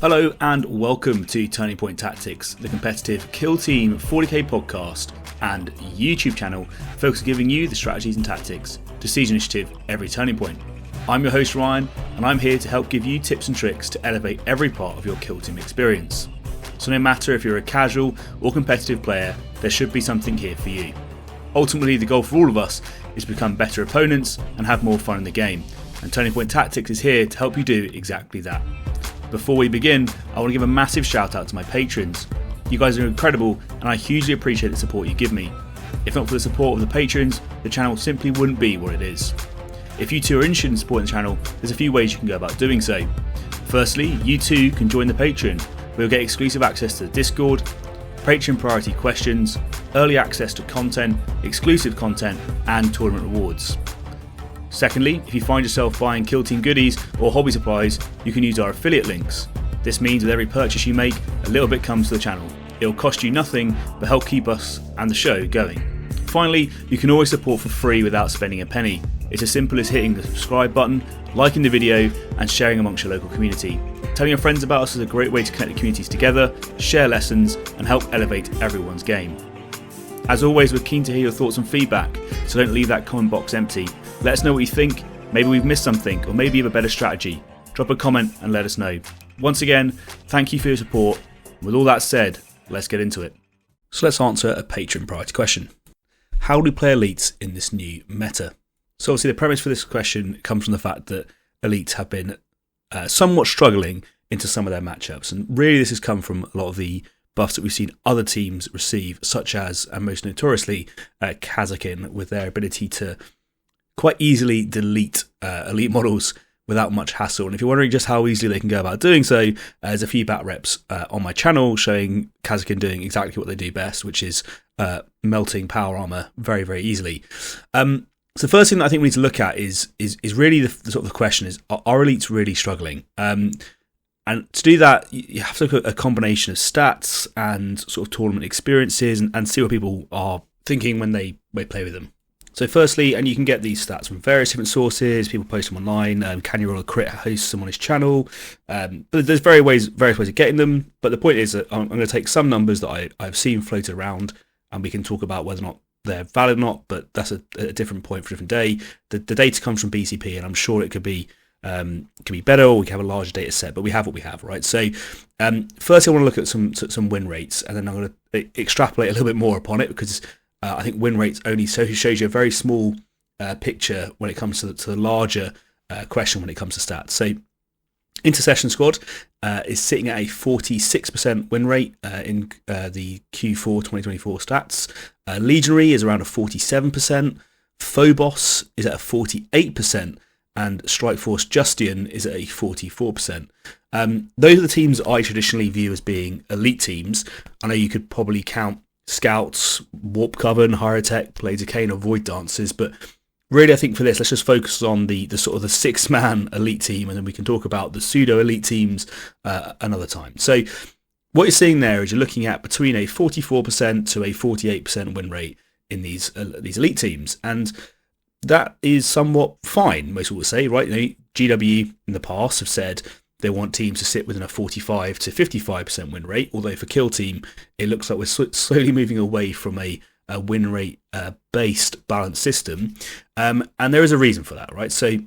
Hello and welcome to Turning Point Tactics, the competitive Kill Team 40k podcast and YouTube channel focused on giving you the strategies and tactics to siege initiative every turning point. I'm your host Ryan and I'm here to help give you tips and tricks to elevate every part of your Kill Team experience. So no matter if you're a casual or competitive player, there should be something here for you. Ultimately, the goal for all of us is to become better opponents and have more fun in the game, and Turning Point Tactics is here to help you do exactly that. Before we begin, I want to give a massive shout out to my patrons. You guys are incredible and I hugely appreciate the support you give me. If not for the support of the patrons, the channel simply wouldn't be what it is. If you too are interested in supporting the channel, there's a few ways you can go about doing so. Firstly, you too can join the Patreon, where you'll get exclusive access to the Discord, Patreon priority questions, early access to content, exclusive content and tournament rewards. Secondly, if you find yourself buying Kill Team goodies or hobby supplies, you can use our affiliate links. This means with every purchase you make, a little bit comes to the channel. It'll cost you nothing, but help keep us and the show going. Finally, you can always support for free without spending a penny. It's as simple as hitting the subscribe button, liking the video, and sharing amongst your local community. Telling your friends about us is a great way to connect the communities together, share lessons, and help elevate everyone's game. As always, we're keen to hear your thoughts and feedback, so don't leave that comment box empty. Let us know what you think, maybe we've missed something, or maybe you have a better strategy. Drop a comment and let us know. Once again, thank you for your support. With all that said, let's get into it. So let's answer a Patreon priority question. How do we play elites in this new meta? So obviously the premise for this question comes from the fact that elites have been somewhat struggling into some of their matchups, and really this has come from a lot of the buffs that we've seen other teams receive, such as, and most notoriously, kakin, with their ability to quite easily delete elite models without much hassle. And if you're wondering just how easily they can go about doing so, there's a few bat reps on my channel showing kakin doing exactly what they do best, which is melting power armor very, very easily. So the first thing that I think we need to look at is really the sort of the question is, are elites really struggling? And to do that, you have to look at a combination of stats and sort of tournament experiences and see what people are thinking when they play with them. So firstly, and you can get these stats from various different sources, people post them online, Can You Roll a Crit hosts them on his channel, but there's various ways of getting them, but the point is that I'm going to take some numbers that I've seen floated around, and we can talk about whether or not they're valid or not, but that's a different point for a different day. The data comes from BCP, and I'm sure it could be better, or we can have a larger data set, but we have what we have, right? So first I want to look at some win rates, and then I'm going to extrapolate a little bit more upon it, because I think win rates only shows you a very small picture when it comes to the larger question when it comes to stats. So Intercession Squad is sitting at a 46% win rate in the Q4 2024 stats. Legionary is around a 47%. Phobos is at a 48%. And Strike Force Justian is at a 44%. Those are the teams I traditionally view as being elite teams. I know you could probably count Scouts, Warp Coven, Hierotech, Blades of Cain, or Void Dancers, but really I think for this, let's just focus on the sort of the six-man elite team, and then we can talk about the pseudo-elite teams another time. So what you're seeing there is you're looking at between a 44% to a 48% win rate in these elite teams, and that is somewhat fine, most people would say, right? GW in the past have said they want teams to sit within a 45 to 55% win rate, although for Kill Team, it looks like we're slowly moving away from a win rate based balanced system. And there is a reason for that, right? So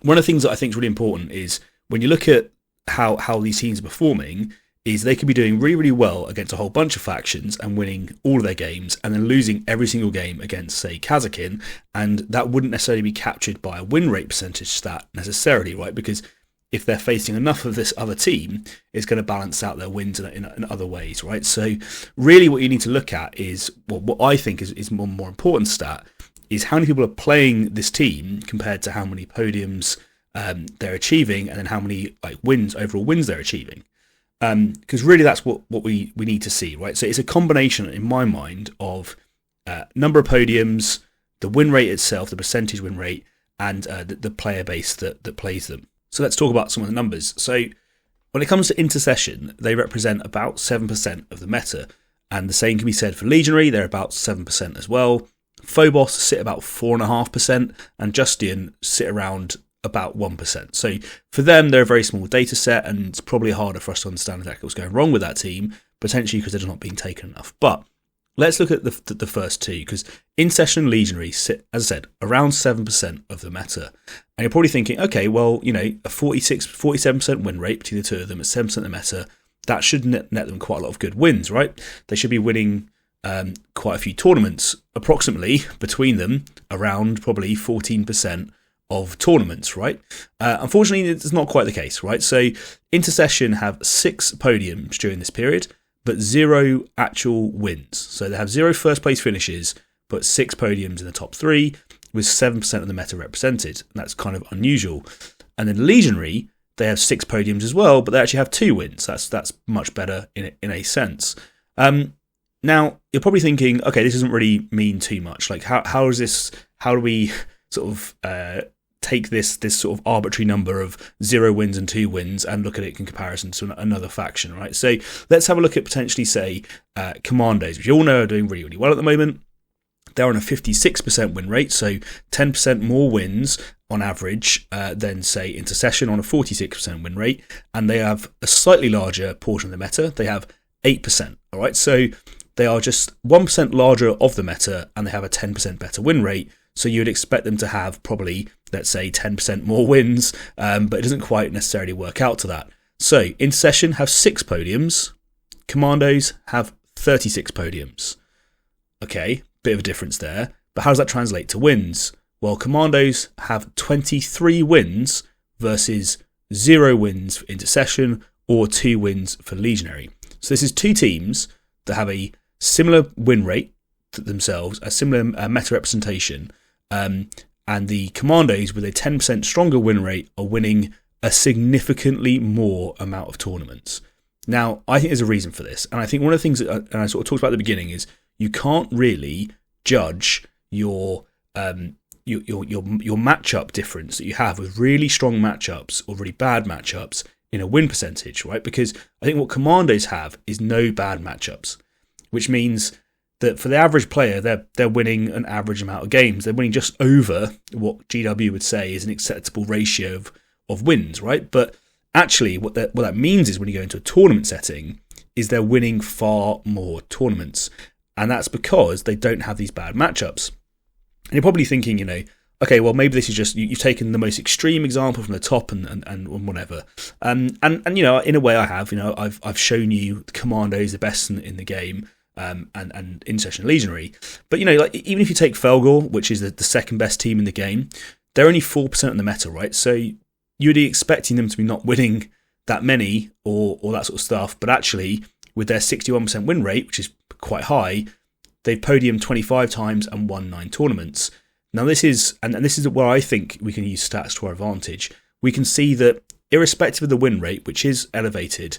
one of the things that I think is really important is when you look at how these teams are performing, is they could be doing really, really well against a whole bunch of factions and winning all of their games, and then losing every single game against, say, kakin, and that wouldn't necessarily be captured by a win rate percentage stat necessarily, right? Because if they're facing enough of this other team, it's going to balance out their wins in other ways, right? So really what you need to look at is, what I think is more important stat, is how many people are playing this team compared to how many podiums they're achieving, and then how many overall wins they're achieving. Because really that's what we need to see, right? So it's a combination in my mind of number of podiums, the win rate itself, the percentage win rate, and the player base that plays them. So let's talk about some of the numbers. So when it comes to Intercession, they represent about 7% of the meta, and the same can be said for Legionary, they're about 7% as well. Phobos sit about 4.5%, and Justian sit around about 1%. So for them, they're a very small data set, and it's probably harder for us to understand exactly what's going wrong with that team, potentially because they're just not being taken enough. But let's look at the first two, because in-session and legionary sit, as I said, around 7% of the meta. And you're probably thinking, okay, well, a 47% win rate between the two of them at 7% of the meta, that should net them quite a lot of good wins, right? They should be winning quite a few tournaments, approximately between them, around probably 14% of tournaments, right? Unfortunately, it's not quite the case, right? So Intercession have 6 podiums during this period, but 0 actual wins. So they have 0 first place finishes, but 6 podiums in the top 3, with 7% of the meta represented. And that's kind of unusual. And then Legionary, they have 6 podiums as well, but they actually have 2 wins. That's much better in a sense. Now, you're probably thinking, okay, this doesn't really mean too much. Like, how do we sort of take this sort of arbitrary number of 0 wins and 2 wins and look at it in comparison to another faction, right? So let's have a look at potentially, say, Commandos, which you all know are doing really, really well at the moment. They're on a 56% win rate, so 10% more wins on average than, say, Intercession on a 46% win rate, and they have a slightly larger portion of the meta. They have 8%, all right? So they are just 1% larger of the meta, and they have a 10% better win rate. So you would expect them to have probably, let's say, 10% more wins, but it doesn't quite necessarily work out to that. So Intercession have 6 podiums. Commandos have 36 podiums. Okay, bit of a difference there. But how does that translate to wins? Well, Commandos have 23 wins versus 0 wins for Intercession or 2 wins for Legionary. So this is 2 teams that have a similar win rate to themselves, a similar meta representation, and the Commandos with a 10% stronger win rate are winning a significantly more amount of tournaments. Now, I think there's a reason for this, and I think one of the things that and I sort of talked about at the beginning is you can't really judge your matchup difference that you have with really strong matchups or really bad matchups in a win percentage, right? Because I think what Commandos have is no bad matchups, which means that for the average player, they're winning an average amount of games. They're winning just over what GW would say is an acceptable ratio of wins, right? But actually, what that means is when you go into a tournament setting, is they're winning far more tournaments. And that's because they don't have these bad matchups. And you're probably thinking, okay, well, maybe this is just, you've taken the most extreme example from the top and whatever. And in a way I have, I've shown you Commandos the best in the game, and in-session Legionary. But, even if you take Felgor, which is the second best team in the game, they're only 4% of the meta, right? So you'd be expecting them to be not winning that many or that sort of stuff. But actually, with their 61% win rate, which is quite high, they've podiumed 25 times and won 9 tournaments. Now this is where I think we can use stats to our advantage. We can see that irrespective of the win rate, which is elevated,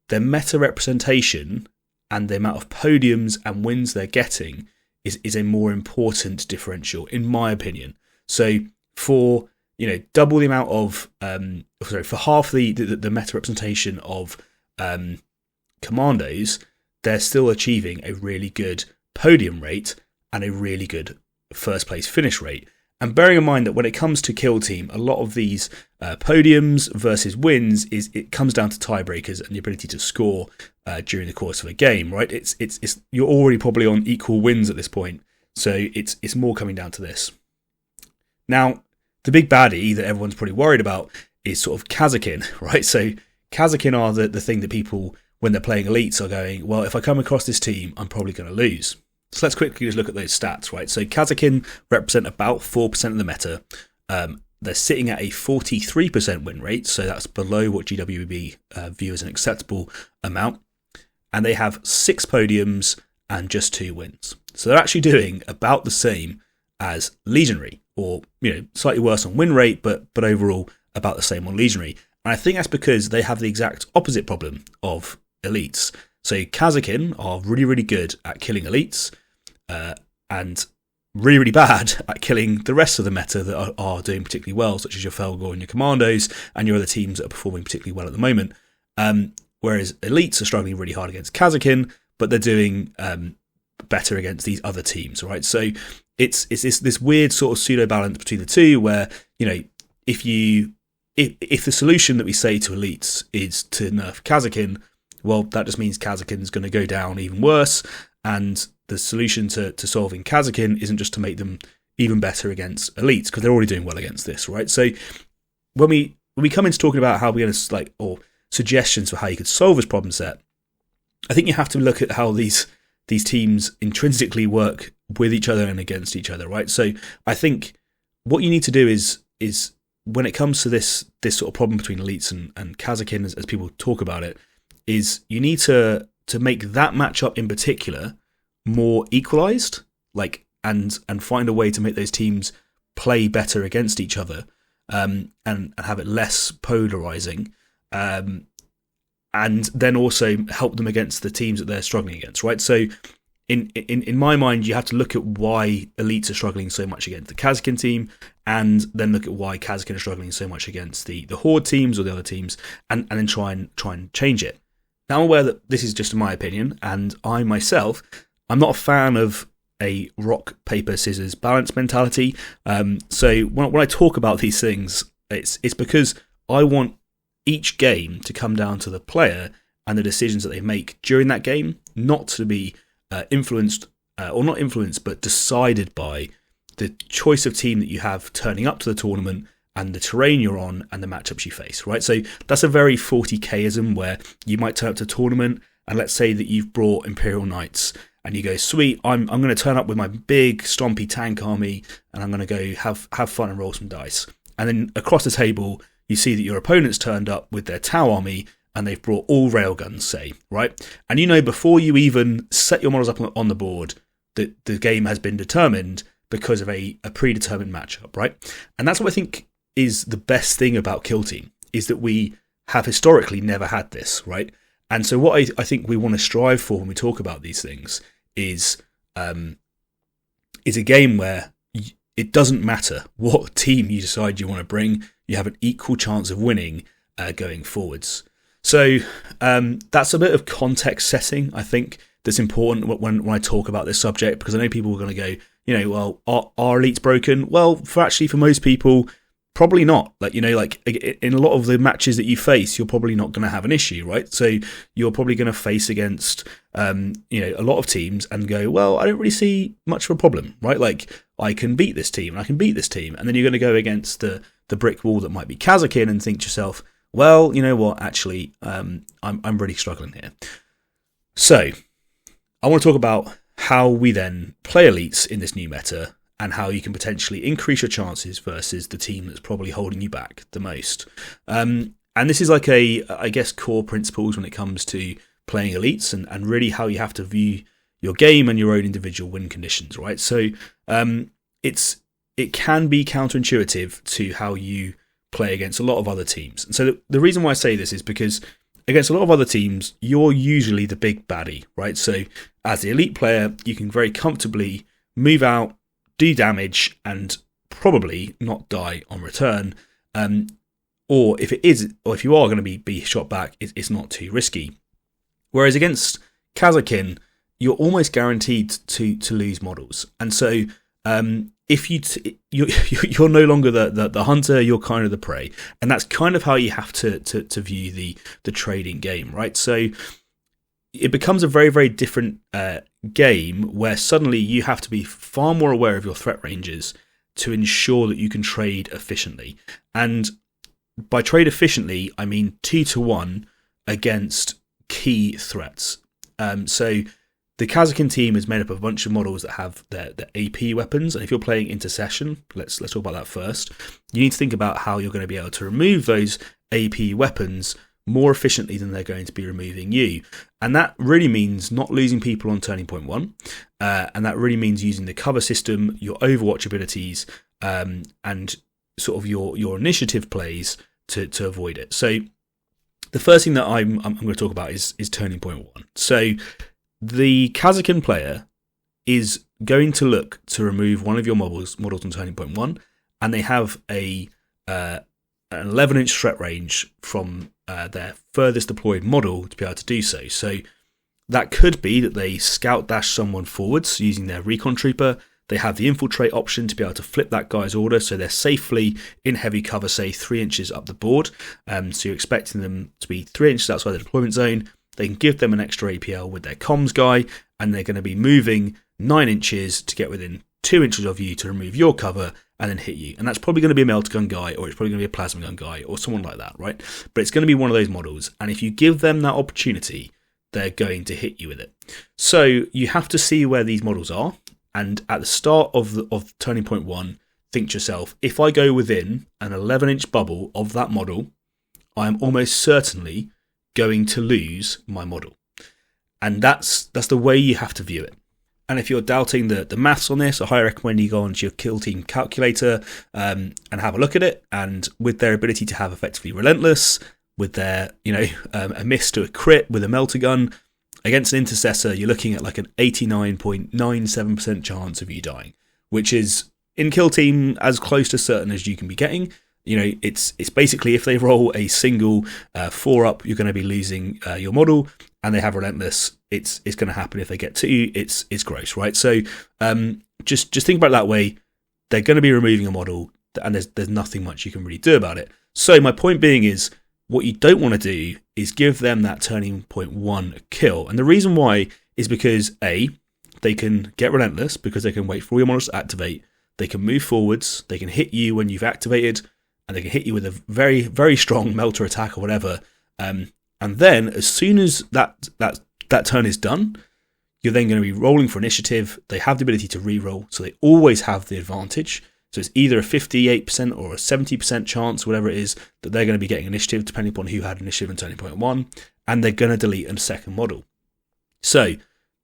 their meta representation and the amount of podiums and wins they're getting is a more important differential, in my opinion. So for double the amount of for half the meta representation of Commandos, they're still achieving a really good podium rate and a really good first place finish rate. And bearing in mind that when it comes to kill team, a lot of these podiums versus wins it comes down to tiebreakers and the ability to score during the course of a game, right? It's you're already probably on equal wins at this point, so it's more coming down to this. Now, the big baddie that everyone's probably worried about is sort of Kazakin, right? So Kazakin are the thing that people, when they're playing elites, are going, well, if I come across this team, I'm probably going to lose. So let's quickly just look at those stats, right? So Kazakin represent about 4% of the meta. They're sitting at a 43% win rate, so that's below what GWB view as an acceptable amount. And they have 6 podiums and just 2 wins. So they're actually doing about the same as Legionary, or slightly worse on win rate, but overall about the same on Legionary. And I think that's because they have the exact opposite problem of elites. So Kazakin are really, really good at killing elites, and really, really bad at killing the rest of the meta that are doing particularly well, such as your Felgor and your Commandos and your other teams that are performing particularly well at the moment. Whereas elites are struggling really hard against Kazakin, but they're doing better against these other teams, right? So it's this weird sort of pseudo balance between the two, where if the solution that we say to elites is to nerf Kazakin, well, that just means Kazakin's going to go down even worse, and the solution to solving Kazakin isn't just to make them even better against elites, because they're already doing well against this, right? So when we come into talking about how we're going to or suggestions for how you could solve this problem set, I think you have to look at how these teams intrinsically work with each other and against each other, right? So I think what you need to do is when it comes to this sort of problem between elites and Kazakin, as people talk about it, is you need to make that matchup in particular more equalized, and find a way to make those teams play better against each other, and have it less polarizing, and then also help them against the teams that they're struggling against, right? So in my mind, you have to look at why elites are struggling so much against the Kazakin team, and then look at why Kazakin are struggling so much against the Horde teams or the other teams, and then try and change it. Now, I'm aware that this is just my opinion, and I myself, I'm not a fan of a rock, paper, scissors balance mentality. So when I talk about these things, it's because I want each game to come down to the player and the decisions that they make during that game, not to be influenced, or not influenced, but decided by the choice of team that you have turning up to the tournament and the terrain you're on and the matchups you face, right? So that's a very 40K-ism where you might turn up to a tournament, and let's say that you've brought Imperial Knights, and you go, sweet, I'm going to turn up with my big stompy tank army, and I'm going to go have fun and roll some dice. And then across the table, you see that your opponent's turned up with their Tau army, and they've brought all railguns, say, right? And you know, before you even set your models up on the board, that the game has been determined because of a predetermined matchup, right? And that's what I think is the best thing about Kill Team, is that we have historically never had this, right? And so what I think we want to strive for when we talk about these things is a game where it doesn't matter what team you decide you want to bring, you have an equal chance of winning going forwards. So that's a bit of context setting, I think, that's important when I talk about this subject, because I know people are going to go, well, are elites broken? Well, for most people, probably not. In a lot of the matches that you face, you're probably not going to have an issue, right? So you're probably going to face against, a lot of teams and go, well, I don't really see much of a problem, right? Like, I can beat this team and I can beat this team. And then you're going to go against the brick wall that might be Kazakin and think to yourself, well, you know what, actually, I'm really struggling here. So I want to talk about how we then play elites in this new meta, and how you can potentially increase your chances versus the team that's probably holding you back the most. And this is core principles when it comes to playing elites, and really how you have to view your game and your own individual win conditions, right? So it can be counterintuitive to how you play against a lot of other teams. And so the reason why I say this is because against a lot of other teams, you're usually the big baddie, right? So as the elite player, you can very comfortably move out, do damage, and probably not die on return. Or if you are going to be shot back, it's not too risky. Whereas against Kazakin, you're almost guaranteed to lose models. And so if you're no longer the hunter, you're kind of the prey. And that's kind of how you have to view the trading game, right? So it becomes a very, very different game where suddenly you have to be far more aware of your threat ranges to ensure that you can trade efficiently. And by trade efficiently, I mean 2-to-1 against key threats. So the Kazakin team is made up of a bunch of models that have their AP weapons, and if you're playing Intercession, let's talk about that first. You need to think about how you're going to be able to remove those AP weapons more efficiently than they're going to be removing you. And that really means not losing people on turning point 1, and that really means using the cover system, your Overwatch abilities, and sort of your initiative plays to avoid it. So the first thing that I'm going to talk about is turning point 1. So the Kazakin player is going to look to remove one of your models on turning point 1, and they have an 11-inch threat range from their furthest deployed model to be able to do so. So that could be that they scout dash someone forwards using their recon trooper. They have the infiltrate option to be able to flip that guy's order so they're safely in heavy cover, say 3 inches up the board. So you're expecting them to be 3 inches outside the deployment zone. They can give them an extra APL with their comms guy, and they're going to be moving 9 inches to get within 2 inches of you to remove your cover and then hit you. And that's probably going to be a melter gun guy, or it's probably going to be a plasma gun guy, or someone like that, right? But it's going to be one of those models. And if you give them that opportunity, they're going to hit you with it. So you have to see where these models are. And at the start of turning point 1, think to yourself, if I go within an 11-inch bubble of that model, I am almost certainly going to lose my model. And that's the way you have to view it. And if you're doubting the maths on this, I highly recommend you go onto your kill team calculator and have a look at it. And with their ability to have effectively relentless, with their, a miss to a crit with a melter gun, against an intercessor, you're looking at like an 89.97% chance of you dying, which is in kill team as close to certain as you can be getting. It's basically if they roll a single 4 up, you're going to be losing your model, and they have relentless. It's going to happen if they get 2. It's gross, right? So just think about it that way. They're going to be removing a model, and there's nothing much you can really do about it. So my point being is, what you don't want to do is give them that turning point 1 kill, and the reason why is because A, they can get relentless because they can wait for all your models to activate. They can move forwards. They can hit you when you've activated. And they can hit you with a very, very strong melter attack or whatever. And then as soon as that turn is done, you're then going to be rolling for initiative. They have the ability to re-roll, so they always have the advantage. So it's either a 58% or a 70% chance, whatever it is, that they're going to be getting initiative, depending upon who had initiative in turning point 1. And they're going to delete a second model. So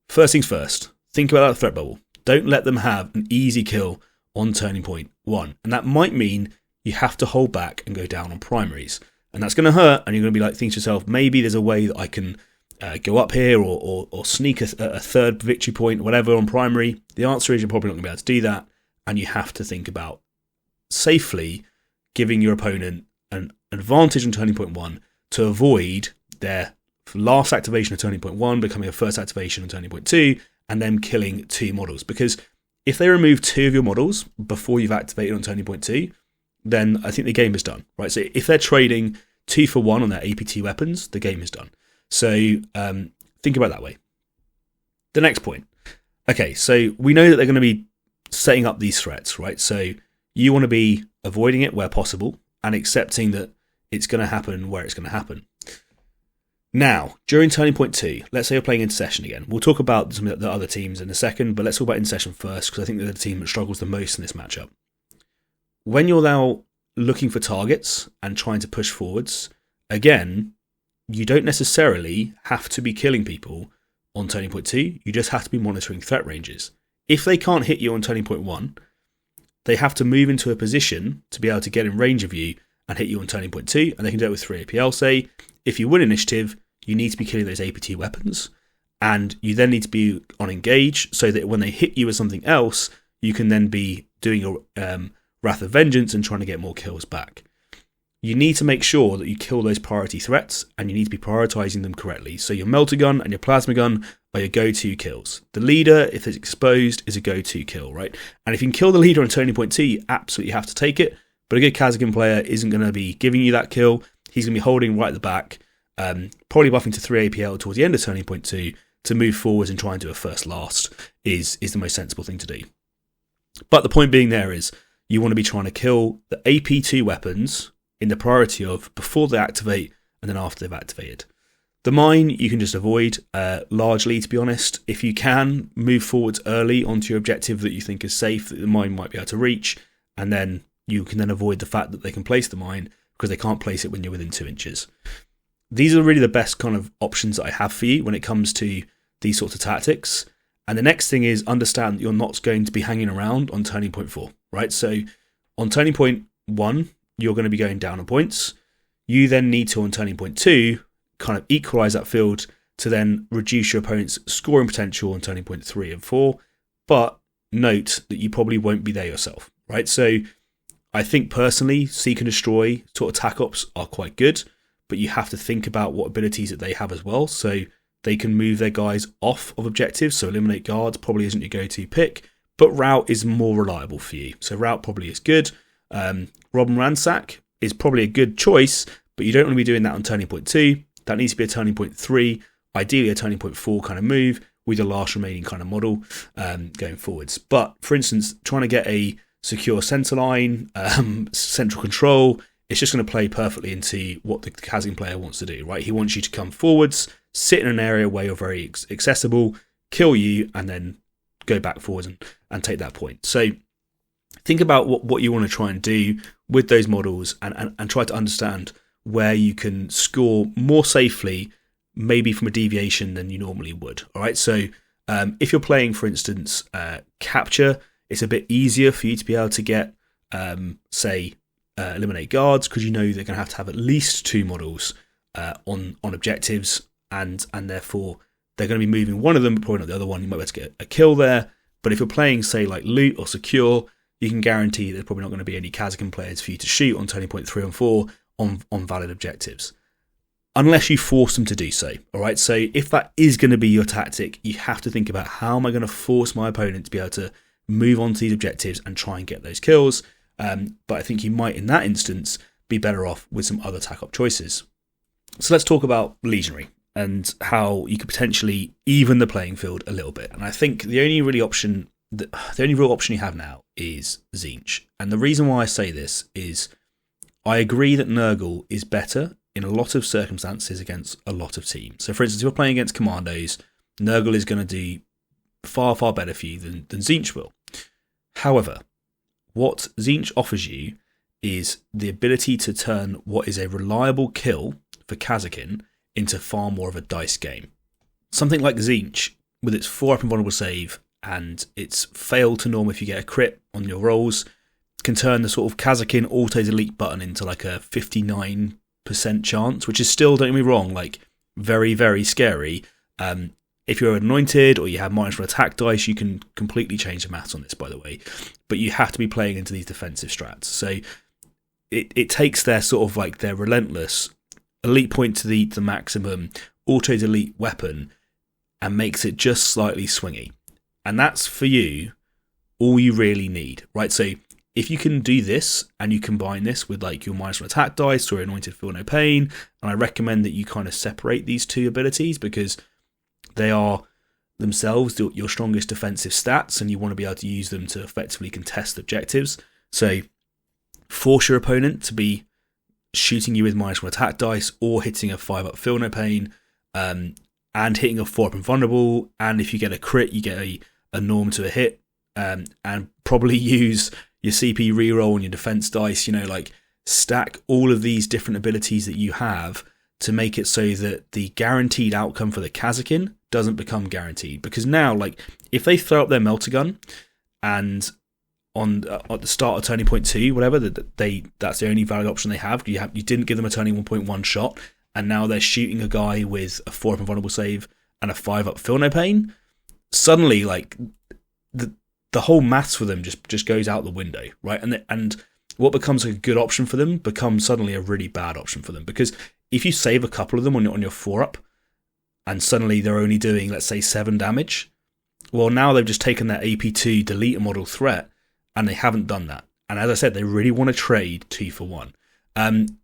first things first, think about that threat bubble. Don't let them have an easy kill on turning point 1. And that might mean you have to hold back and go down on primaries. And that's going to hurt, and you're going to be like, think to yourself, maybe there's a way that I can go up here or sneak a third victory point, whatever, on primary. The answer is you're probably not going to be able to do that, and you have to think about safely giving your opponent an advantage on turning point 1 to avoid their last activation of turning point 1 becoming a first activation on turning point 2, and then killing 2 models. Because if they remove 2 of your models before you've activated on turning point 2, then I think the game is done, right? So if they're trading 2 for 1 on their APT weapons, the game is done. So think about it that way. The next point. Okay, so we know that they're going to be setting up these threats, right? So you want to be avoiding it where possible and accepting that it's going to happen where it's going to happen. Now, during turning point 2, let's say you're playing Intercession again. We'll talk about some of the other teams in a second, but let's talk about Intercession first, because I think they're the team that struggles the most in this matchup. When you're now looking for targets and trying to push forwards, again, you don't necessarily have to be killing people on turning point 2. You just have to be monitoring threat ranges. If they can't hit you on turning point 1, they have to move into a position to be able to get in range of you and hit you on turning point 2, and they can do it with 3 APL. Say, if you win initiative, you need to be killing those APT weapons, and you then need to be on engage so that when they hit you with something else, you can then be doing your Wrath of Vengeance and trying to get more kills back. You need to make sure that you kill those priority threats, and you need to be prioritizing them correctly. So your melter gun and your plasma gun are your go-to kills. The leader, if it's exposed, is a go-to kill, right? And if you can kill the leader on turning point 2, you absolutely have to take it. But a good Kazakin player isn't going to be giving you that kill. He's going to be holding right at the back, probably buffing to 3 APL towards the end of turning point 2 to move forwards and try and do a first last is the most sensible thing to do. But the point being there is, you want to be trying to kill the AP2 weapons in the priority of before they activate and then after they've activated. The mine you can just avoid largely, to be honest. If you can, move forwards early onto your objective that you think is safe, that the mine might be able to reach, and then you can then avoid the fact that they can place the mine because they can't place it when you're within 2 inches. These are really the best kind of options that I have for you when it comes to these sorts of tactics. And the next thing is understand that you're not going to be hanging around on turning point 4, right? So on turning point 1, you're going to be going down on points. You then need to, on turning point 2, kind of equalize that field to then reduce your opponent's scoring potential on turning point 3 and 4. But note that you probably won't be there yourself, right? So I think personally, seek and destroy sort of tac ops are quite good, but you have to think about what abilities that they have as well. So they can move their guys off of objectives, so eliminate guards probably isn't your go-to pick, but route is more reliable for you. So route probably is good. Rob and ransack is probably a good choice, but you don't want to be doing that on turning point 2. That needs to be a turning point 3, ideally a turning point 4 kind of move with your last remaining kind of model going forwards. But for instance, trying to get a secure center line, central control, it's just going to play perfectly into what the Kazakh player wants to do, right? He wants you to come forwards, sit in an area where you're very accessible, kill you, and then go back forwards and take that point. So think about what you want to try and do with those models and try to understand where you can score more safely, maybe from a deviation than you normally would. All right, so if you're playing, for instance, capture, it's a bit easier for you to be able to get, eliminate guards, because you know they're going to have at least 2 models on objectives, and therefore they're going to be moving one of them, but probably not the other one. You might be able to get a kill there. But if you're playing, say, like loot or secure, you can guarantee there's probably not going to be any Kazakh players for you to shoot on turning point 3 and 4 on valid objectives, unless you force them to do so. All right, so if that is going to be your tactic, you have to think about, how am I going to force my opponent to be able to move on to these objectives and try and get those kills. But I think you might, in that instance, be better off with some other tack-up choices. So let's talk about Legionary and how you could potentially even the playing field a little bit. And I think the only real option you have now is Tzeentch. And the reason why I say this is I agree that Nurgle is better in a lot of circumstances against a lot of teams. So for instance, if you're playing against Commandos, Nurgle is going to do far, far better for you than Tzeentch will. However, what Tzeentch offers you is the ability to turn what is a reliable kill for Kazakin into far more of a dice game. Something like Tzeentch, with its 4-up invulnerable save and its fail to norm if you get a crit on your rolls, can turn the sort of Kazakin auto-delete button into like a 59% chance, which is still, don't get me wrong, like very, very scary. If you're anointed or you have -1 attack dice, you can completely change the maths on this, by the way. But you have to be playing into these defensive strats. So it takes their sort of like their relentless elite point to the maximum auto-delete weapon and makes it just slightly swingy. And that's, for you, all you really need, right? So if you can do this and you combine this with like your -1 attack dice or anointed feel no pain, and I recommend that you kind of separate these two abilities because they are themselves your strongest defensive stats and you want to be able to use them to effectively contest objectives. So force your opponent to be shooting you with -1 attack dice or hitting a 5-up feel no pain, and hitting a 4-up invulnerable, and if you get a crit you get a norm to a hit, and probably use your CP reroll and your defense dice, like stack all of these different abilities that you have to make it so that the guaranteed outcome for the Kazakin doesn't become guaranteed. Because now, like, if they throw up their melter gun and at the start of turning point 2, whatever, that's the only valid option they have. You didn't give them a turning 1.1 shot, and now they're shooting a guy with a 4-up invulnerable save and a 5-up feel no pain. Suddenly, like, the whole maths for them just goes out the window, right? And what becomes a good option for them becomes suddenly a really bad option for them, because if you save a couple of them on your 4-up and suddenly they're only doing, let's say, 7 damage, well, now they've just taken their AP2 delete a model threat and they haven't done that. And as I said, they really want to trade 2 for 1. And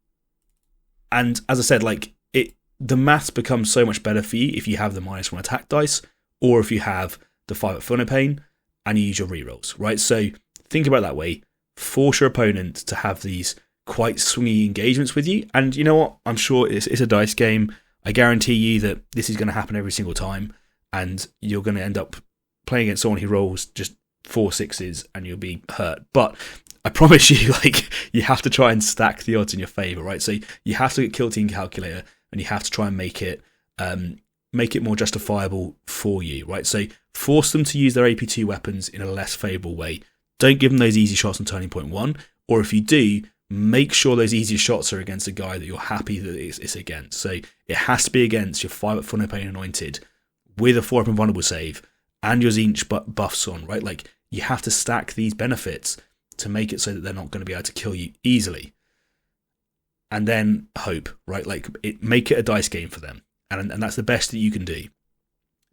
as I said, like, the maths becomes so much better for you if you have the -1 attack dice or if you have the 5-up feel no pain and you use your rerolls, right? So think about it that way. Force your opponent to have these quite swingy engagements with you. And you know what? I'm sure it's a dice game. I guarantee you that this is going to happen every single time, and you're going to end up playing against someone who rolls just 4 6s and you'll be hurt. But I promise you, like, you have to try and stack the odds in your favour, right? So you have to get kill team calculator and you have to try and make it more justifiable for you, right? So force them to use their AP2 weapons in a less favourable way. Don't give them those easy shots on turning point 1, or if you do, make sure those easy shots are against a guy that you're happy that it's against. So it has to be against your 5-up feel no pain anointed with a 4-up invulnerable save and your Tzeentch buffs on, right? Like, you have to stack these benefits to make it so that they're not going to be able to kill you easily. And then hope, right? Like, make it a dice game for them. And that's the best that you can do.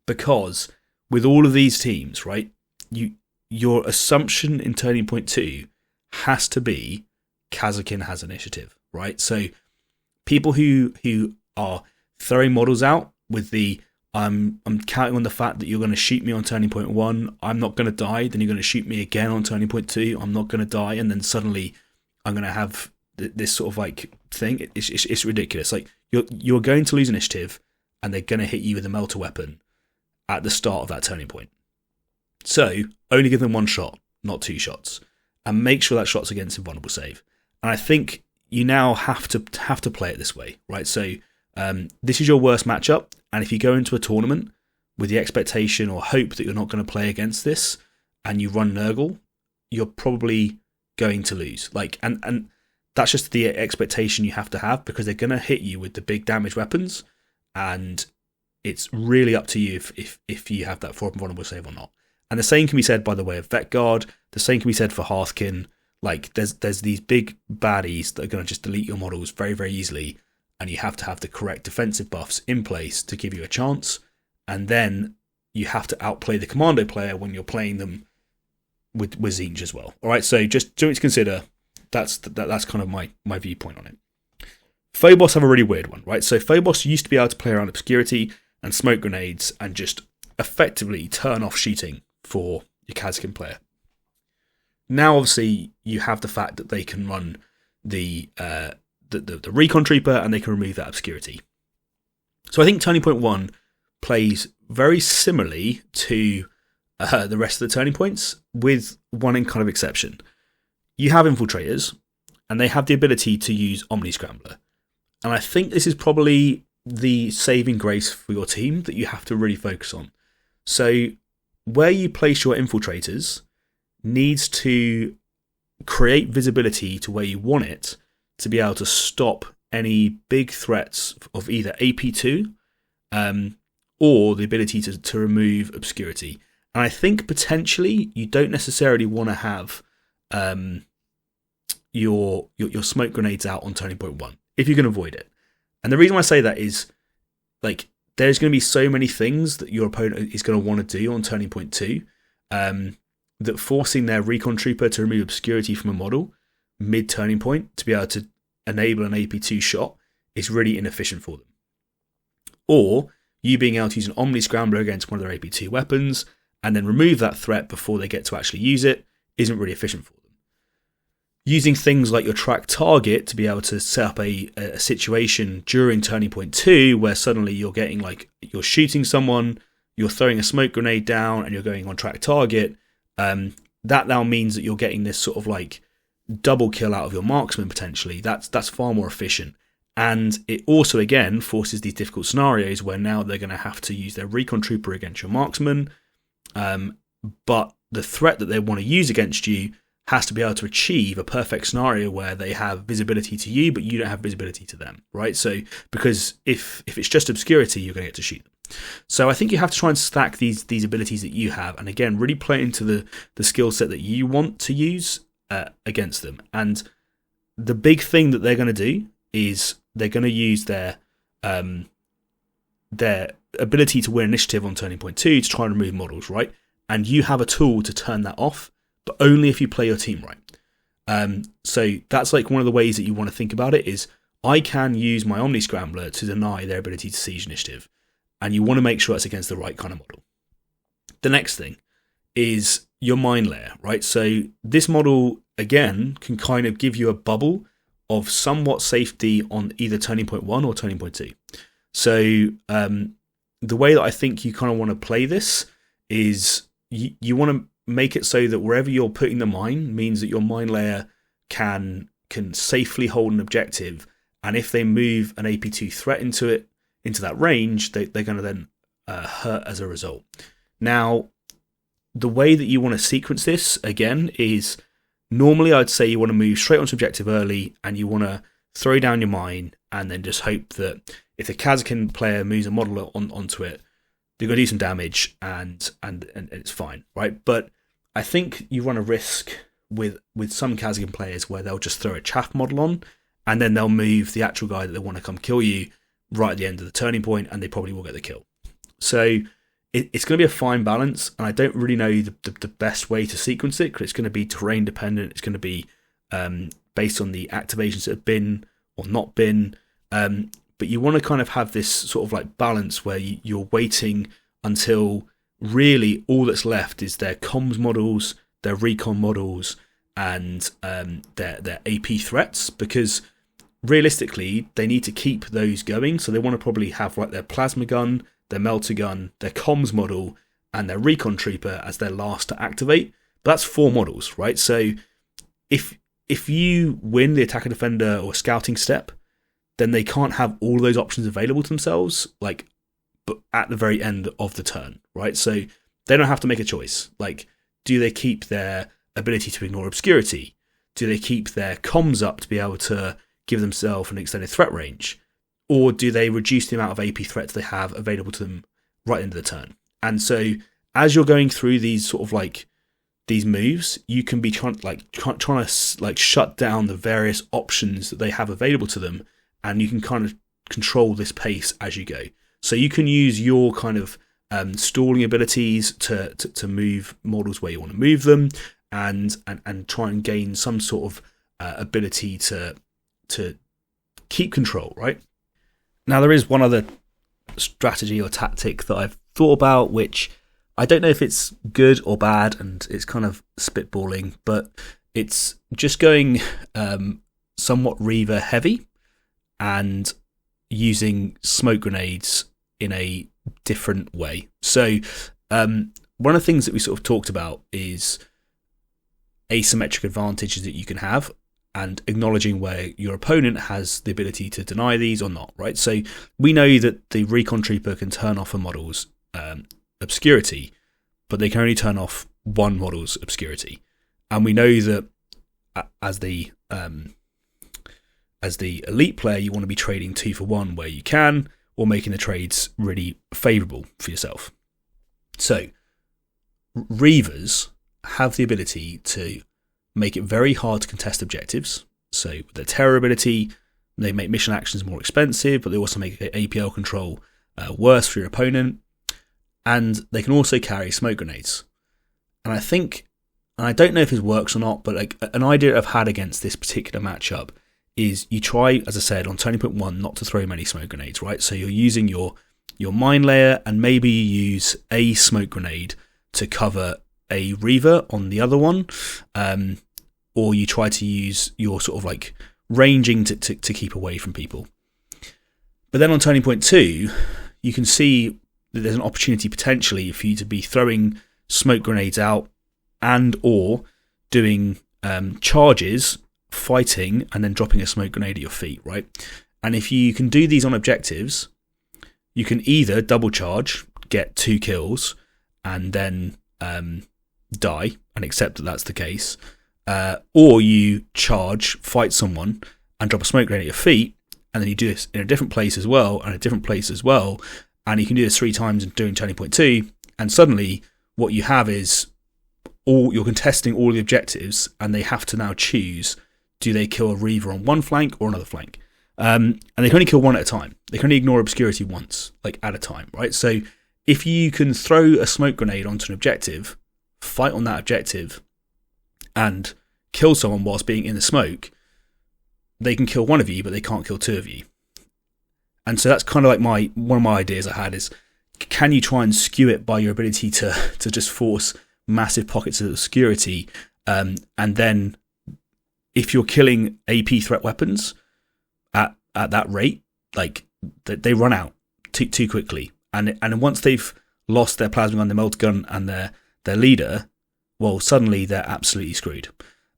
Because with all of these teams, right, your assumption in Turning Point 2 has to be Kazakin has initiative, right? So people who are throwing models out with the I'm counting on the fact that you're going to shoot me on Turning Point 1, I'm not going to die, then you're going to shoot me again on Turning Point 2, I'm not going to die, and then suddenly I'm going to have this sort of like thing. It's ridiculous. Like you're going to lose initiative, and they're going to hit you with a melter weapon at the start of that turning point. So only give them one shot, not two shots, and make sure that shot's against invulnerable save. And I think you now have to play it this way, right? So this is your worst matchup, and if you go into a tournament with the expectation or hope that you're not going to play against this, and you run Nurgle, you're probably going to lose. Like, and that's just the expectation you have to have, because they're going to hit you with the big damage weapons, and it's really up to you if you have that 4 invulnerable save or not. And the same can be said, by the way, of Vet Guard. The same can be said for Hearthkin. Like, there's these big baddies that are going to just delete your models very, very easily, and you have to have the correct defensive buffs in place to give you a chance. And then you have to outplay the commando player when you're playing them with Tzeentch as well. All right, so just something to consider. That's kind of my viewpoint on it. Phobos have a really weird one, right? So Phobos used to be able to play around obscurity and smoke grenades and just effectively turn off shooting for your Kazakin player. Now, obviously, you have the fact that they can run the Recon Trooper, and they can remove that obscurity. So I think Turning Point 1 plays very similarly to the rest of the turning points, with one kind of exception. You have infiltrators, and they have the ability to use Omni Scrambler. And I think this is probably the saving grace for your team that you have to really focus on. So where you place your infiltrators needs to create visibility to where you want it to be able to stop any big threats of either AP2 or the ability to remove obscurity. And I think potentially you don't necessarily want to have your smoke grenades out on Turning Point 1 if you can avoid it. And the reason why I say that is, like, there's going to be so many things that your opponent is going to want to do on Turning Point 2 that forcing their Recon Trooper to remove obscurity from a model mid-turning point to be able to enable an AP2 shot is really inefficient for them. Or you being able to use an Omni Scrambler against one of their AP2 weapons and then remove that threat before they get to actually use it isn't really efficient for them. Using things like your track target to be able to set up a situation during Turning Point 2 where suddenly you're getting, like, you're shooting someone, you're throwing a smoke grenade down, and you're going on track target, that now means that you're getting this sort of like double kill out of your marksman potentially. That's far more efficient. And it also, again, forces these difficult scenarios where now they're going to have to use their Recon Trooper against your marksman, but the threat that they want to use against you has to be able to achieve a perfect scenario where they have visibility to you, but you don't have visibility to them, right? So, because if it's just obscurity, you're going to get to shoot them. So I think you have to try and stack these abilities that you have, and again, really play into the skill set that you want to use against them. And the big thing that they're going to do is they're going to use their ability to win initiative on Turning Point 2 to try and remove models, right? And you have a tool to turn that off, but only if you play your team right. So that's like one of the ways that you want to think about it is, I can use my Omni Scrambler to deny their ability to siege initiative. And you want to make sure it's against the right kind of model. The next thing is your mine layer, right? So this model, again, can kind of give you a bubble of somewhat safety on either Turning Point 1 or Turning Point 2. So the way that I think you kind of want to play this is you want to make it so that wherever you're putting the mine means that your mine layer can safely hold an objective. And if they move an AP2 threat into that range, they're going to then hurt as a result. Now, the way that you want to sequence this, again, is normally I'd say you want to move straight onto objective early, and you want to throw down your mine, and then just hope that if the Kazakin player moves a model onto it, they're going to do some damage, and it's fine, right? But I think you run a risk with some Kazakin players where they'll just throw a chaff model on, and then they'll move the actual guy that they want to come kill you right at the end of the turning point, and they probably will get the kill. So it's going to be a fine balance, and I don't really know the best way to sequence it, because it's going to be terrain dependent. It's going to be based on the activations that have been or not been. But you want to kind of have this sort of like balance where you're waiting until really all that's left is their comms models, their recon models, and their AP threats, because realistically they need to keep those going. So they want to probably have like their plasma gun, their melter gun, their comms model, and their recon trooper as their last to activate. But that's 4 models, right? So if you win the attacker, defender, or scouting step, then they can't have all those options available to themselves, like, but at the very end of the turn, right? So they don't have to make a choice. Like, do they keep their ability to ignore obscurity? Do they keep their comms up to be able to give themselves an extended threat range? Or do they reduce the amount of AP threats they have available to them right into the turn? And so as you're going through these sort of like these moves, you can be trying to like shut down the various options that they have available to them, and you can kind of control this pace as you go. So you can use your kind of stalling abilities to move models where you want to move them, and try and gain some sort of ability to keep control, right? Now, there is one other strategy or tactic that I've thought about, which I don't know if it's good or bad, and it's kind of spitballing, but it's just going somewhat Reaver heavy and using smoke grenades in a different way. So one of the things that we sort of talked about is asymmetric advantages that you can have, and acknowledging where your opponent has the ability to deny these or not, right? So we know that the recon trooper can turn off a model's obscurity, but they can only turn off one model's obscurity. And we know that as the elite player, you want to be trading 2 for 1 where you can, or making the trades really favourable for yourself. So Reavers have the ability to make it very hard to contest objectives. So with their terror ability, they make mission actions more expensive, but they also make APL control worse for your opponent. And they can also carry smoke grenades. And I think, and I don't know if this works or not, but like an idea I've had against this particular matchup is you try, as I said, on turning point 1, not to throw many smoke grenades, right? So you're using your mine layer, and maybe you use a smoke grenade to cover a Reaver on the other one, or you try to use your sort of like ranging to keep away from people. But then on turning point 2, you can see that there's an opportunity potentially for you to be throwing smoke grenades out and or doing charges, fighting, and then dropping a smoke grenade at your feet, right? And if you can do these on objectives, you can either double charge, get 2 kills, and then die and accept that that's the case, or you charge, fight someone, and drop a smoke grenade at your feet, and then you do this in a different place as well, and a different place as well, and you can do this 3 times during turning point 2, and suddenly what you have is you're contesting all the objectives, and they have to now choose, do they kill a Reaver on one flank or another flank? And they can only kill one at a time. They can only ignore obscurity once, like at a time, right? So if you can throw a smoke grenade onto an objective, fight on that objective, and kill someone whilst being in the smoke, they can kill one of you, but they can't kill 2 of you. And so that's kind of like one of my ideas I had is, can you try and skew it by your ability to just force massive pockets of obscurity, and then if you're killing AP threat weapons at that rate, like they run out too quickly, and once they've lost their plasma gun, their melter gun, and their leader, well, suddenly they're absolutely screwed.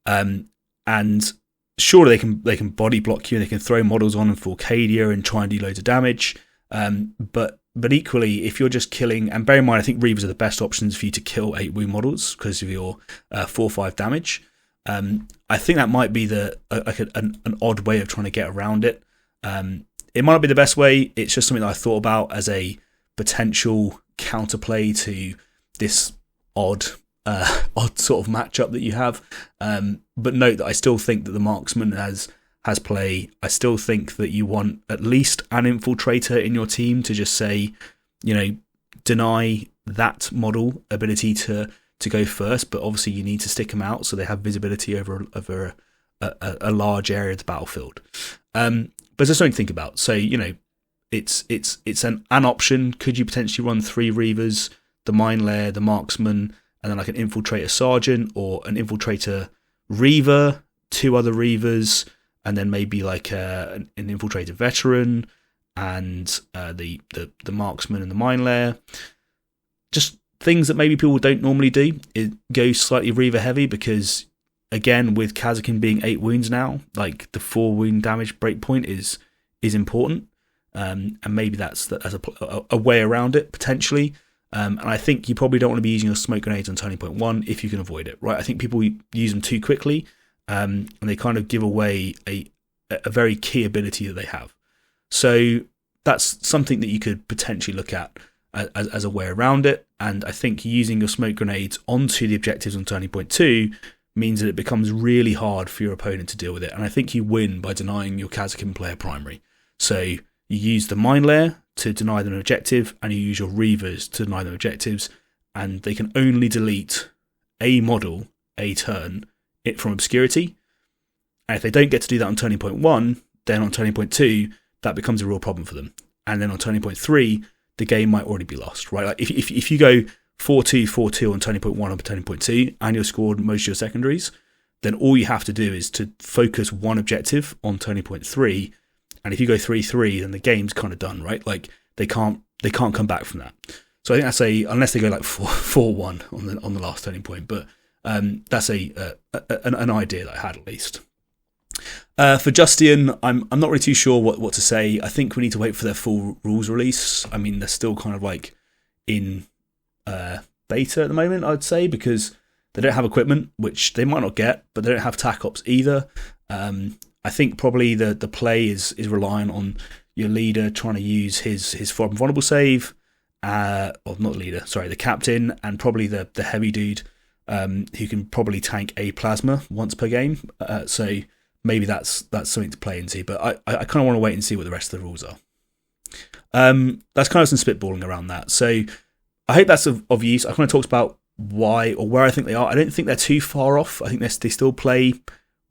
And surely they can body block you, and they can throw models on and Forcadia and try and do loads of damage. But equally, if you're just killing, and bear in mind, I think Reavers are the best options for you to kill 8 wound models because of your 4/5 damage. I think that might be an odd way of trying to get around it. It might not be the best way. It's just something that I thought about as a potential counterplay to this odd sort of matchup that you have. But note that I still think that the marksman has play. I still think that you want at least an infiltrator in your team to just say, deny that model ability to go first, but obviously you need to stick them out so they have visibility over a large area of the battlefield. But there's something to think about. So, it's an option. Could you potentially run 3 Reavers, the Mine Layer, the Marksman, and then like an Infiltrator Sergeant, or an Infiltrator Reaver, 2 other Reavers, and then maybe like an Infiltrator Veteran, and the Marksman and the Mine Layer? Just things that maybe people don't normally do. It goes slightly Reaver heavy because, again, with Kazakin being 8 wounds now, like the 4 wound damage breakpoint is important, and maybe that's a way around it potentially. And I think you probably don't want to be using your smoke grenades on turning point 1 if you can avoid it, right? I think people use them too quickly, and they kind of give away a very key ability that they have. So that's something that you could potentially look at as a way around it. And I think using your smoke grenades onto the objectives on turning point 2 means that it becomes really hard for your opponent to deal with it. And I think you win by denying your Kazakin player primary. So you use the Mine Layer to deny them an objective, and you use your Reavers to deny them objectives, and they can only delete a model a turn from obscurity. And if they don't get to do that on turning point 1, then on turning point 2, that becomes a real problem for them. And then on turning point 3, the game might already be lost, right? Like if you go 4-2, 4-2 on turning point 1 or turning point 2, and you've scored most of your secondaries, then all you have to do is to focus one objective on turning point 3. And if you go 3-3, then the game's kind of done, right? Like they can't come back from that. So I think that's unless they go like 4-1 on the last turning point, but that's an idea that I had at least. For Justian, I'm not really too sure what to say. I think we need to wait for their full rules release. I mean, they're still kind of like in beta at the moment, I'd say, because they don't have equipment, which they might not get, but they don't have tac ops either. I think probably the play is relying on your leader trying to use his foreign vulnerable save, or not leader, sorry, the captain, and probably the heavy dude who can probably tank a plasma once per game. So maybe that's something to play into, but I kind of want to wait and see what the rest of the rules are. That's kind of some spitballing around that. So I hope that's of use. I kind of talked about why or where I think they are. I don't think they're too far off. I think they still play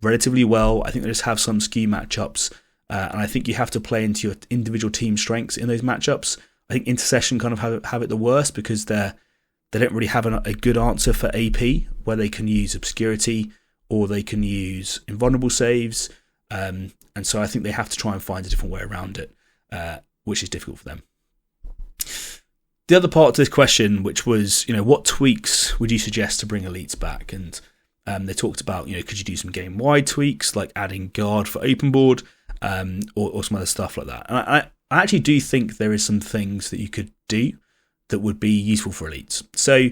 relatively well. I think they just have some skew matchups, and I think you have to play into your individual team strengths in those matchups. I think Intercession kind of have it the worst because they don't really have a good answer for AP, where they can use obscurity or they can use invulnerable saves, and so I think they have to try and find a different way around it, which is difficult for them. The other part to this question, which was, what tweaks would you suggest to bring elites back? And they talked about, could you do some game-wide tweaks, like adding guard for open board, or some other stuff like that. And I actually do think there is some things that you could do that would be useful for elites. So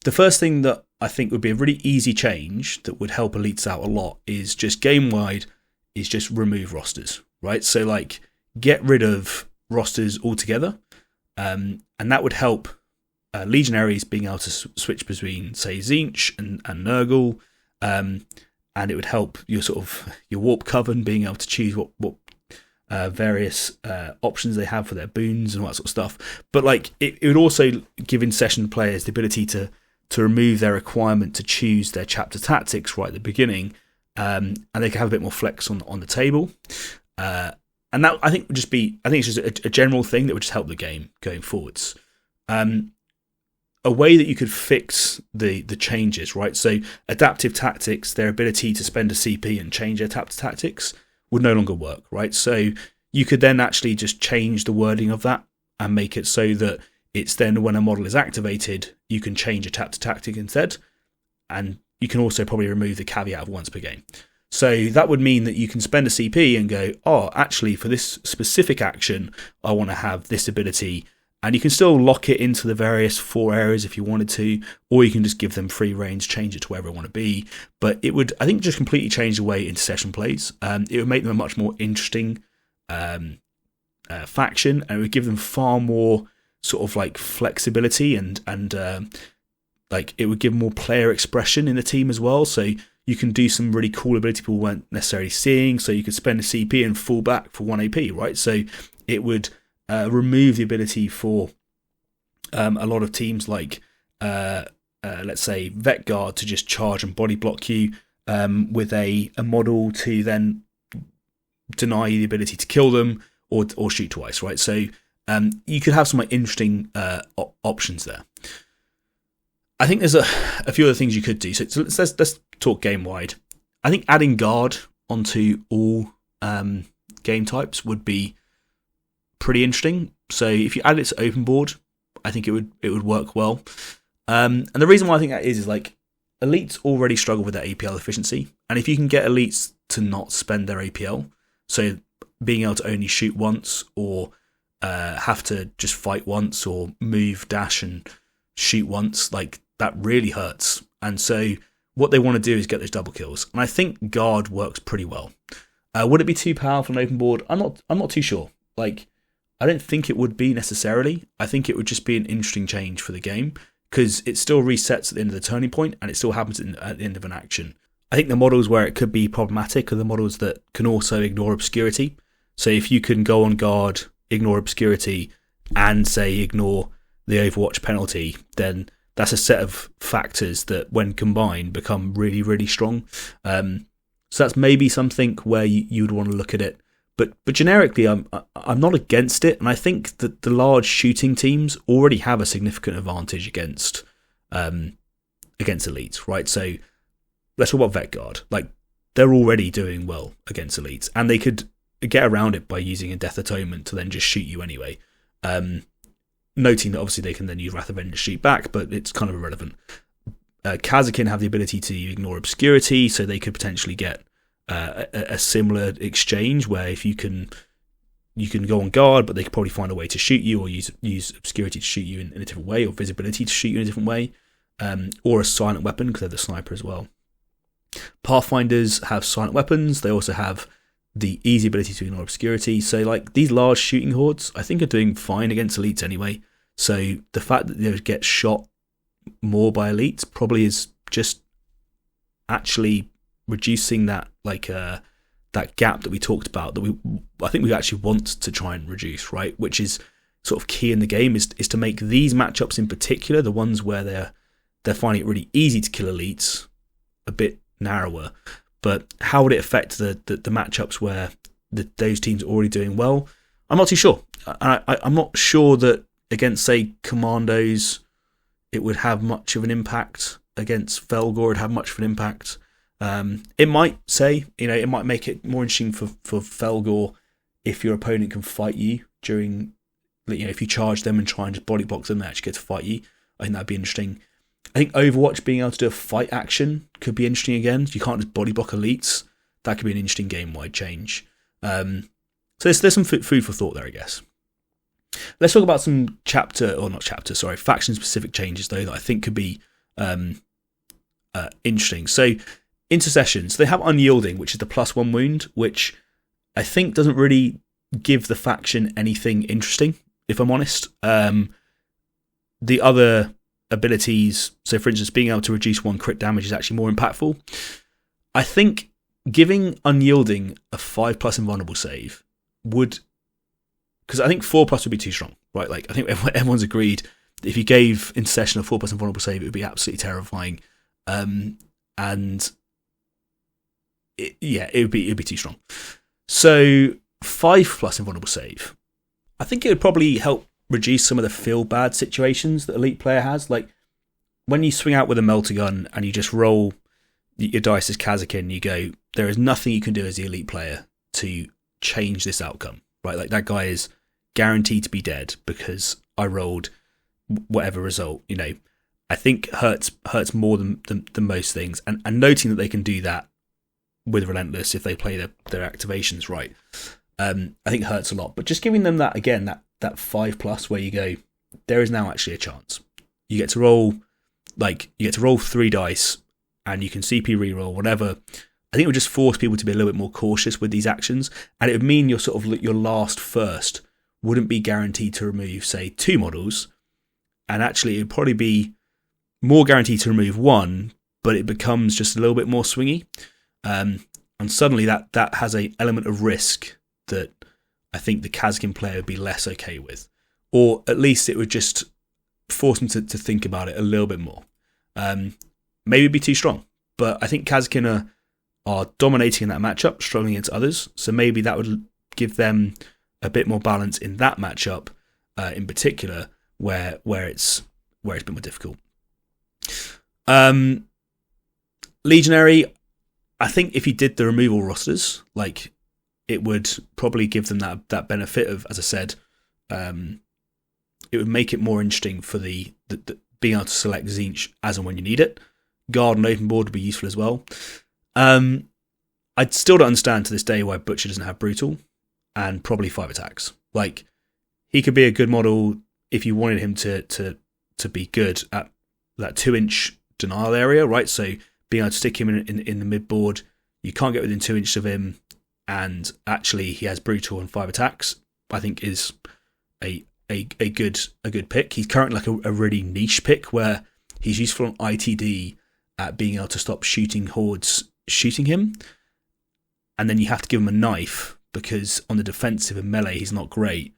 the first thing that I think would be a really easy change that would help elites out a lot is just game-wide, is just remove rosters, right? So like get rid of rosters altogether. And that would help legionaries being able to switch between, say, Tzeentch and Nurgle, and it would help your your Warp Coven being able to choose what various options they have for their boons and all that sort of stuff. But like it would also give in-session players the ability to remove their requirement to choose their chapter tactics right at the beginning, and they can have a bit more flex on the table. And that I think would just be, I think it's just a general thing that would just help the game going forwards. A way that you could fix the changes, right? So adaptive tactics, their ability to spend a CP and change their tactics would no longer work, right? So you could then actually just change the wording of that and make it so that it's then when a model is activated, you can change a tactic instead. And you can also probably remove the caveat of once per game. So that would mean that you can spend a CP and go, actually, for this specific action, I want to have this ability. And you can still lock it into the various 4 areas if you wanted to, or you can just give them free range, change it to wherever you want to be. But it would, I think, just completely change the way Intercession plays. It would make them a much more interesting faction, and it would give them far more sort of like flexibility and like it would give more player expression in the team as well. So you can do some really cool ability people weren't necessarily seeing. So you could spend a CP and fall back for 1 AP, right? So it would remove the ability for a lot of teams like, let's say, Vet Guard to just charge and body block you with a model to then deny you the ability to kill them or shoot twice, right? So you could have some like interesting options there. I think there's a few other things you could do. So let's talk game wide. I think adding guard onto all game types would be pretty interesting. So if you add it to open board, I think it would work well. And the reason why I think that is like elites already struggle with their APL efficiency, and if you can get elites to not spend their APL, so being able to only shoot once or have to just fight once or move, dash and shoot once, like that really hurts. And so what they want to do is get those double kills, and I think guard works pretty well. Would it be too powerful on open board? I'm not too sure. Like, I don't think it would be necessarily. I think it would just be an interesting change for the game, because it still resets at the end of the turning point and it still happens at the end of an action. I think the models where it could be problematic are the models that can also ignore obscurity. So if you can go on guard, ignore obscurity, and say ignore the Overwatch penalty, then that's a set of factors that when combined become really, really strong. So that's maybe something where you would want to look at it. But generically, I'm not against it, and I think that the large shooting teams already have a significant advantage against elites, right? So let's talk about Vet Guard. Like, they're already doing well against elites, and they could get around it by using a Death Atonement to then just shoot you anyway. Noting that obviously they can then use Wrath of Vengeance to shoot back, but it's kind of irrelevant. Kazakin have the ability to ignore obscurity, so they could potentially get a similar exchange where if you can go on guard, but they could probably find a way to shoot you or use obscurity to shoot you in a different way, or visibility to shoot you in a different way, or a silent weapon because they're the sniper as well. Pathfinders have silent weapons. They also have the easy ability to ignore obscurity. So like these large shooting hordes, I think are doing fine against elites anyway. So the fact that they would get shot more by elites probably is just actually reducing that that gap that we talked about, that I think we actually want to try and reduce, right? Which is sort of key in the game, is to make these matchups in particular, the ones where they're finding it really easy to kill elites, a bit narrower. But how would it affect the matchups where those teams are already doing well? I'm not too sure. I'm not sure that against, say, Commandos, it would have much of an impact. Against Felgor, it would have much of an impact. It might it might make it more interesting for Felgor if your opponent can fight you during, if you charge them and try and just body box them, they actually get to fight you. I think that'd be interesting. I think Overwatch being able to do a fight action could be interesting again. You can't just body block elites. That could be an interesting game-wide change. So there's some food for thought there, I guess. Let's talk about some faction-specific changes, though, that I think could be interesting. So intercessions, they have unyielding, which is the +1 wound, which I think doesn't really give the faction anything interesting, if I'm honest. The other abilities, so for instance, being able to reduce 1 crit damage is actually more impactful. I think giving unyielding a 5+ invulnerable save would, because I think 4+ would be too strong, right? Like, I think everyone's agreed that if you gave intercession a 4+ invulnerable save, it would be absolutely terrifying. And it would be too strong. So 5+ invulnerable save, I think it would probably help reduce some of the feel bad situations that elite player has. Like when you swing out with a melter gun and you just roll your dice as Kazakin, you go, there is nothing you can do as the elite player to change this outcome, right? Like that guy is guaranteed to be dead because I rolled whatever result. I think hurts more than most things, and noting that they can do that with Relentless if they play their activations right, I think hurts a lot. But just giving them that 5+ where you go, there is now actually a chance. You get to roll 3 dice and you can CP reroll whatever. I think it would just force people to be a little bit more cautious with these actions, and it would mean your last first wouldn't be guaranteed to remove, say, 2 models, and actually it would probably be more guaranteed to remove 1, but it becomes just a little bit more swingy. And suddenly that has an element of risk that I think the Kazkin player would be less okay with. Or at least it would just force them to think about it a little bit more. Maybe be too strong, but I think Kazakin are dominating in that matchup, struggling against others. So maybe that would give them a bit more balance in that matchup, in particular, where it's been more difficult. Legionary, I think if you did the removal rosters, like, it would probably give them that benefit of, as I said, it would make it more interesting for the being able to select Tzeentch as and when you need it. Guard and open board would be useful as well. I still don't understand to this day why Butcher doesn't have Brutal and probably 5 attacks. Like, he could be a good model if you wanted him to be good at that 2-inch denial area, right? So being able to stick him in the mid board, you can't get within 2 inches of him, and actually he has Brutal and 5 attacks, I think is a good pick. He's currently like a really niche pick where he's useful on ITD at being able to stop shooting hordes shooting him, and then you have to give him a knife because on the defensive and melee he's not great,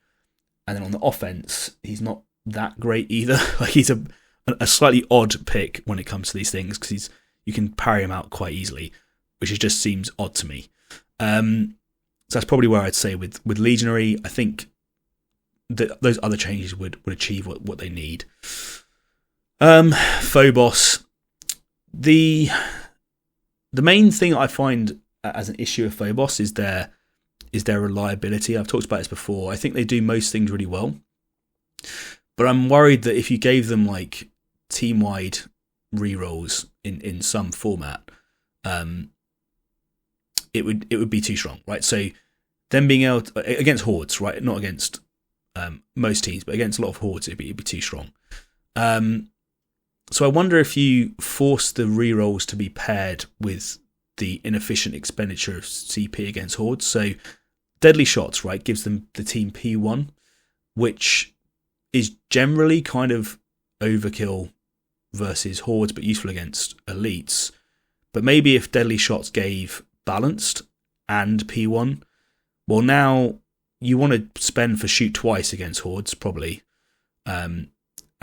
and then on the offense he's not that great either. Like, he's a slightly odd pick when it comes to these things because you can parry him out quite easily, which just seems odd to me. So that's probably where I'd say with Legionary, I think that those other changes would achieve what they need. Phobos, the main thing I find as an issue of Phobos is their reliability. I've talked about this before. I think they do most things really well, but I'm worried that if you gave them like team-wide rerolls in some format, it would be too strong, right? So them being able to, against hordes, right? Not against most teams, but against a lot of hordes, it'd be too strong. So I wonder if you force the rerolls to be paired with the inefficient expenditure of CP against hordes. So deadly shots, right, gives them the team P1, which is generally kind of overkill versus hordes, but useful against elites. But maybe if deadly shots gave balanced and P1, well, now you want to spend for shoot twice against hordes, probably. And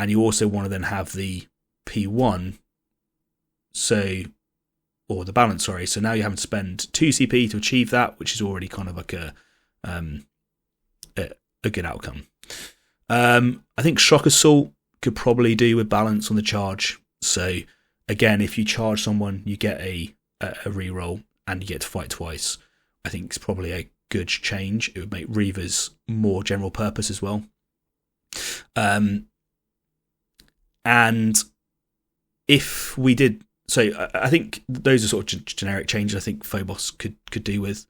you also want to then have the P1, or the balance, sorry. So now you have to spend 2 CP to achieve that, which is already kind of like a good outcome. I think Shock Assault could probably do with balance on the charge. So again, if you charge someone, you get a reroll and you get to fight twice. I think it's probably a good change. It would make Reavers more general purpose as well. And if we did, so I think those are sort of generic changes I think Phobos could do with,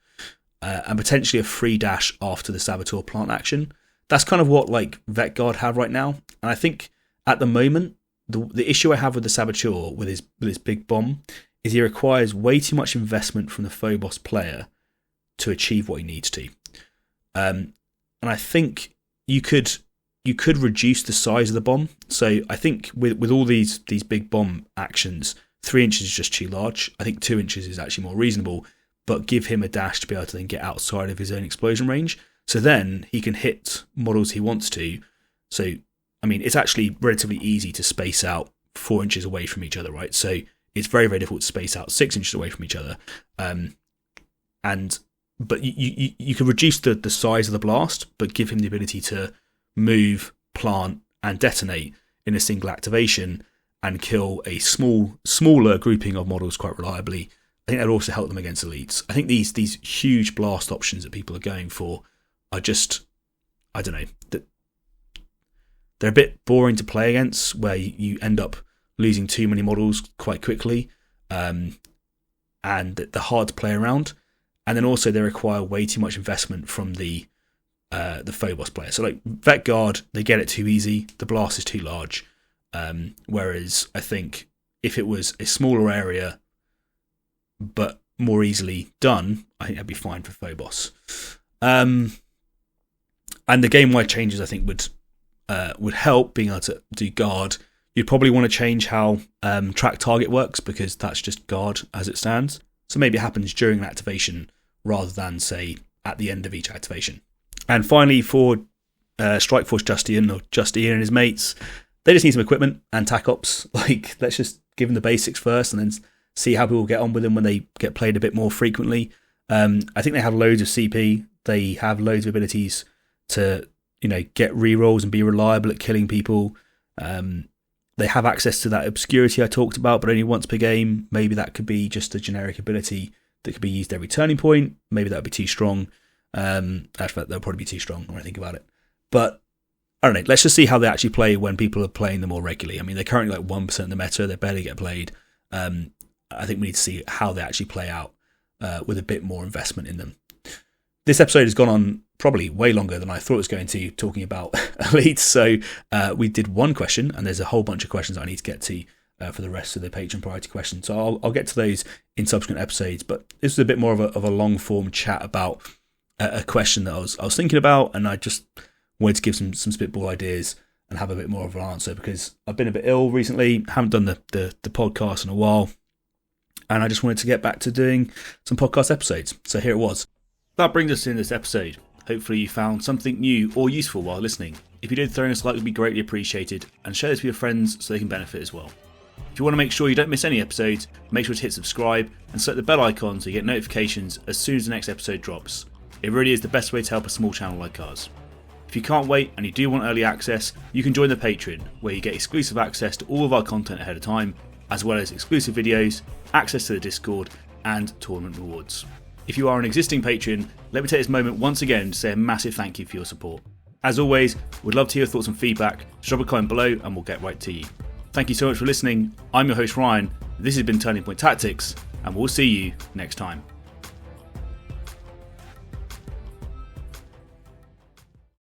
and potentially a free dash after the Saboteur plant action. That's kind of what like Vet Guard have right now, and I think at the moment the issue I have with the Saboteur with his big bomb is he requires way too much investment from the Phobos player to achieve what he needs to, and I think you could reduce the size of the bomb. So I think with all these big bomb actions, 3 inches is just too large. I think 2 inches is actually more reasonable, but give him a dash to be able to then get outside of his own explosion range. So then he can hit models he wants to. So, I mean, it's actually relatively easy to space out 4 inches away from each other, right? So it's very, very difficult to space out 6 inches away from each other. But you can reduce the size of the blast, but give him the ability to move, plant, and detonate in a single activation and kill a smaller grouping of models quite reliably. I think that would also help them against elites. I think these huge blast options that people are going for are just, I don't know, they're a bit boring to play against, where you end up losing too many models quite quickly, and they're hard to play around. And then also they require way too much investment from the Phobos player. So like Vet Guard, they get it too easy. The blast is too large. Whereas I think if it was a smaller area but more easily done, I think that'd be fine for Phobos. And the game-wide changes I think would help being able to do guard. You'd probably want to change how track target works, because that's just guard as it stands. So maybe it happens during an activation rather than, say, at the end of each activation. And finally, for Strike Force Just Ian, or Just Ian and his mates, they just need some equipment and tac ops. Like, let's just give them the basics first and then see how people get on with them when they get played a bit more frequently. I think they have loads of CP. They have loads of abilities to, get rerolls and be reliable at killing people. They have access to that obscurity I talked about, but only once per game. Maybe that could be just a generic ability that could be used every turning point. Maybe that would be too strong. Actually, that'll probably be too strong when I think about it. But I don't know. Let's just see how they actually play when people are playing them more regularly. I mean, they're currently like 1% of the meta. They barely get played. I think we need to see how they actually play out with a bit more investment in them. This episode has gone on probably way longer than I thought it was going to, talking about elites. So we did one question, and there's a whole bunch of questions I need to get to for the rest of the Patreon priority questions. So I'll get to those in subsequent episodes. But this was a bit more of a long form chat about a question that I was thinking about, and I just wanted to give some spitball ideas and have a bit more of an answer, because I've been a bit ill recently, haven't done the podcast in a while, and I just wanted to get back to doing some podcast episodes. So here it was. That brings us in this episode. Hopefully you found something new or useful while listening. If you did, throwing us a like would be greatly appreciated, and share this with your friends so they can benefit as well. If you want to make sure you don't miss any episodes, make sure to hit subscribe and select the bell icon so you get notifications as soon as the next episode drops. It really is the best way to help a small channel like ours. If you can't wait and you do want early access, you can join the Patreon, where you get exclusive access to all of our content ahead of time, as well as exclusive videos, access to the Discord, and tournament rewards. If you are an existing patron, let me take this moment once again to say a massive thank you for your support. As always, we'd love to hear your thoughts and feedback, so drop a comment below and we'll get right to you. Thank you so much for listening. I'm your host Ryan, this has been Turning Point Tactics, and we'll see you next time.